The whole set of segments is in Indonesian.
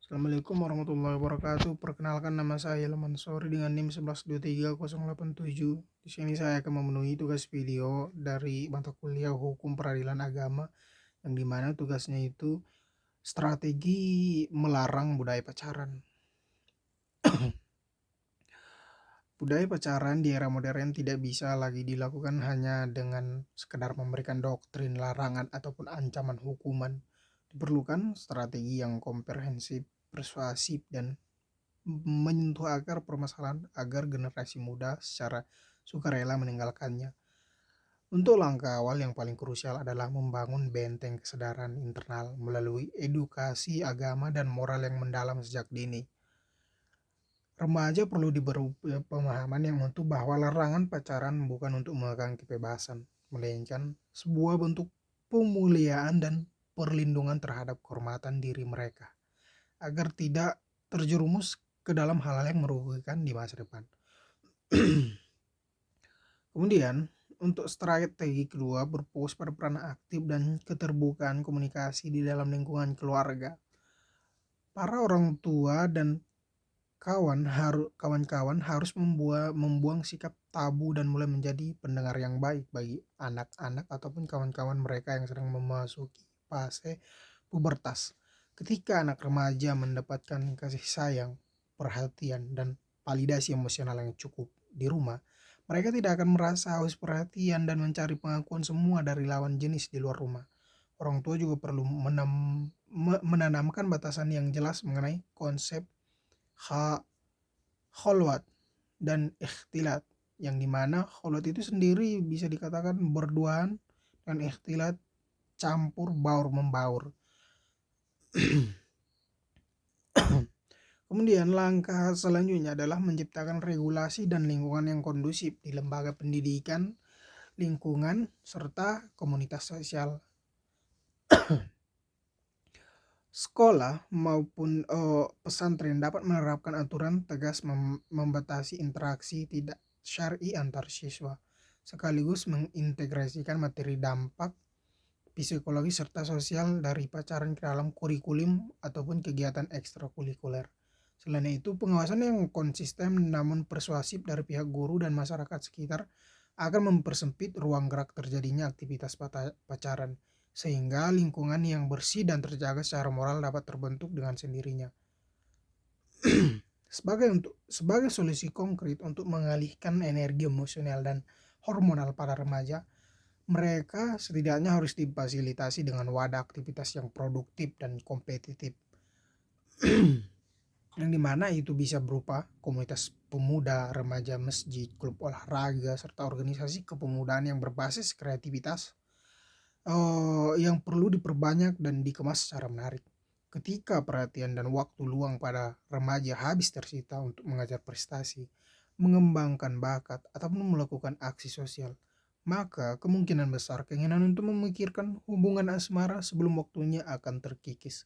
Assalamualaikum warahmatullahi wabarakatuh. Perkenalkan, nama saya Ilman Sori dengan NIM 1123.087. Di sini saya akan memenuhi tugas video dari mata kuliah Hukum Peradilan Agama, yang dimana tugasnya itu strategi melarang budaya pacaran. Budaya pacaran di era modern tidak bisa lagi dilakukan hanya dengan sekedar memberikan doktrin larangan ataupun ancaman hukuman. Diperlukan strategi yang komprehensif, persuasif, dan menyentuh akar permasalahan agar generasi muda secara sukarela meninggalkannya. Untuk langkah awal yang paling krusial adalah membangun benteng kesadaran internal melalui edukasi agama dan moral yang mendalam sejak dini. Remaja perlu diberi pemahaman yang menentu bahwa larangan pacaran bukan untuk mengekang kebebasan, melainkan sebuah bentuk pemuliaan dan perlindungan terhadap kehormatan diri mereka, agar tidak terjerumus ke dalam hal-hal yang merugikan di masa depan. Kemudian, untuk strategi kedua berfokus pada peran aktif dan keterbukaan komunikasi di dalam lingkungan keluarga. Para orang tua dan kawan-kawan harus membuang sikap tabu dan mulai menjadi pendengar yang baik bagi anak-anak ataupun kawan-kawan mereka yang sedang memasuki fase pubertas. Ketika anak remaja mendapatkan kasih sayang, perhatian, dan validasi emosional yang cukup di rumah, mereka tidak akan merasa haus perhatian dan mencari pengakuan semua dari lawan jenis di luar rumah. Orang tua juga perlu menanamkan batasan yang jelas mengenai konsep kholwat dan ikhtilat, yang dimana kholwat itu sendiri bisa dikatakan berduaan dan ikhtilat campur baur membaur. Kemudian langkah selanjutnya adalah menciptakan regulasi dan lingkungan yang kondusif di lembaga pendidikan, lingkungan, serta komunitas sosial. Sekolah maupun pesantren dapat menerapkan aturan tegas membatasi interaksi tidak syar'i antar siswa, sekaligus mengintegrasikan materi dampak psikologi serta sosial dari pacaran ke dalam kurikulum ataupun kegiatan ekstrakurikuler. Selain itu, pengawasan yang konsisten namun persuasif dari pihak guru dan masyarakat sekitar akan mempersempit ruang gerak terjadinya aktivitas pacaran, sehingga lingkungan yang bersih dan terjaga secara moral dapat terbentuk dengan sendirinya. Sebagai solusi konkret untuk mengalihkan energi emosional dan hormonal pada remaja, mereka setidaknya harus difasilitasi dengan wadah aktivitas yang produktif dan kompetitif. Yang dimana itu bisa berupa komunitas pemuda, remaja, masjid, klub olahraga, serta organisasi kepemudaan yang berbasis kreativitas yang perlu diperbanyak dan dikemas secara menarik. Ketika perhatian dan waktu luang pada remaja habis tersita untuk mengajar prestasi, mengembangkan bakat, ataupun melakukan aksi sosial, maka kemungkinan besar keinginan untuk memikirkan hubungan asmara sebelum waktunya akan terkikis.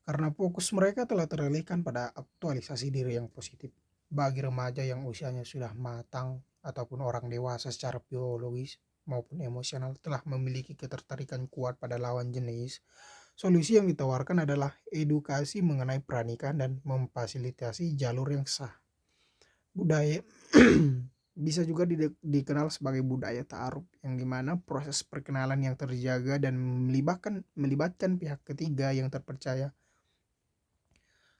Karena fokus mereka telah teralihkan pada aktualisasi diri yang positif. Bagi remaja yang usianya sudah matang ataupun orang dewasa secara biologis maupun emosional telah memiliki ketertarikan kuat pada lawan jenis, solusi yang ditawarkan adalah edukasi mengenai pernikahan dan memfasilitasi jalur yang sah. Budaya bisa juga dikenal sebagai budaya ta'aruf, yang dimana proses perkenalan yang terjaga dan melibatkan pihak ketiga yang terpercaya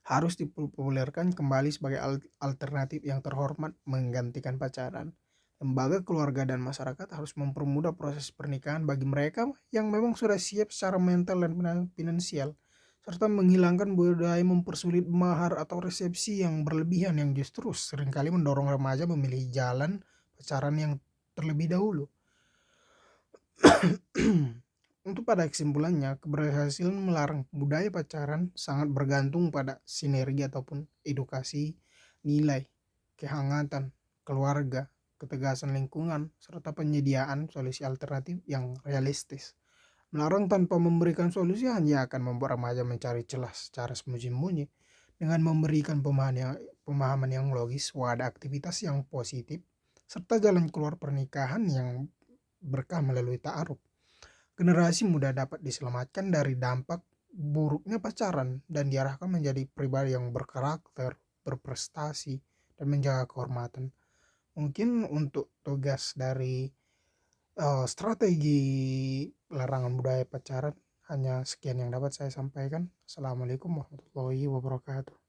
harus dipopulerkan kembali sebagai alternatif yang terhormat menggantikan pacaran. Lembaga keluarga dan masyarakat harus mempermudah proses pernikahan bagi mereka yang memang sudah siap secara mental dan finansial, serta menghilangkan budaya mempersulit mahar atau resepsi yang berlebihan yang justru seringkali mendorong remaja memilih jalan pacaran yang terlebih dahulu. Untuk pada kesimpulannya, keberhasilan melarang budaya pacaran sangat bergantung pada sinergi ataupun edukasi, nilai, kehangatan, keluarga, ketegasan lingkungan, serta penyediaan solusi alternatif yang realistis. Melarang tanpa memberikan solusi hanya akan membuat remaja mencari celah secara sembunyi-sembunyi. Dengan memberikan pemahaman yang logis, wadah aktivitas yang positif, serta jalan keluar pernikahan yang berkah melalui ta'aruf, generasi muda dapat diselamatkan dari dampak buruknya pacaran dan diarahkan menjadi pribadi yang berkarakter, berprestasi, dan menjaga kehormatan. Mungkin untuk tugas dari strategi larangan budaya pacaran hanya sekian yang dapat saya sampaikan. Assalamualaikum warahmatullahi wabarakatuh.